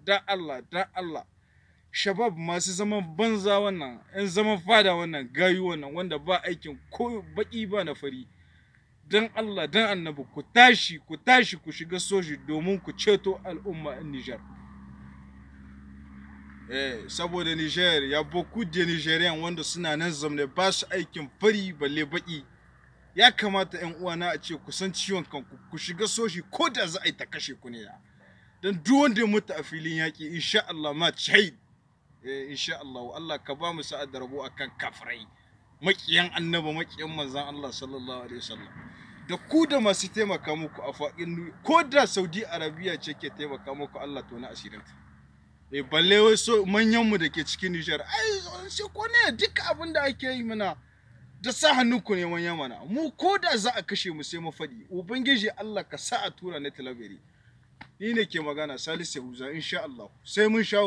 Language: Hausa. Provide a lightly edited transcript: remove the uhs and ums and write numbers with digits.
da Allah shabab masu zaman banza wannan yan zaman fada wannan gayu wannan wanda ba aikin ko baki ba na fari, dan Allah dan annabi ku tashi ku shiga soji domin ku ceto al'umma in Niger. Saboda Niger ya beaucoup de Nigerian wanda suna nan zamne ba su aikin fari balle baki. Ya kamata ƴan uwana a ce ku san ciwon kanku ku shiga soji ko da za a yi ta kashe ku ne ya. Dan duk wanda ya mutu a filin yaki insha Allah ma shahid. Insha Allah Allah ka ba mu sa'ad da rabo akan kafirai. Makiyan annabi makiyan manzon Allah sallallahu alaihi wasallam. Da ku da masu taimaka muku a faɗin ko da Saudi Arabia ce ke taimaka muku Allah to na asirinta. Balle wai so manyan mu da ke cikin Niger ai sai ko ne duka abin da ake yi mana da sa hannunku ne manya mana mu ko da za a kashe mu sai mu faɗi ubangiji Allah ka sa a tura na talabiri. Ni ne ke magana Salisu Yahuza insha Allah sai mun sha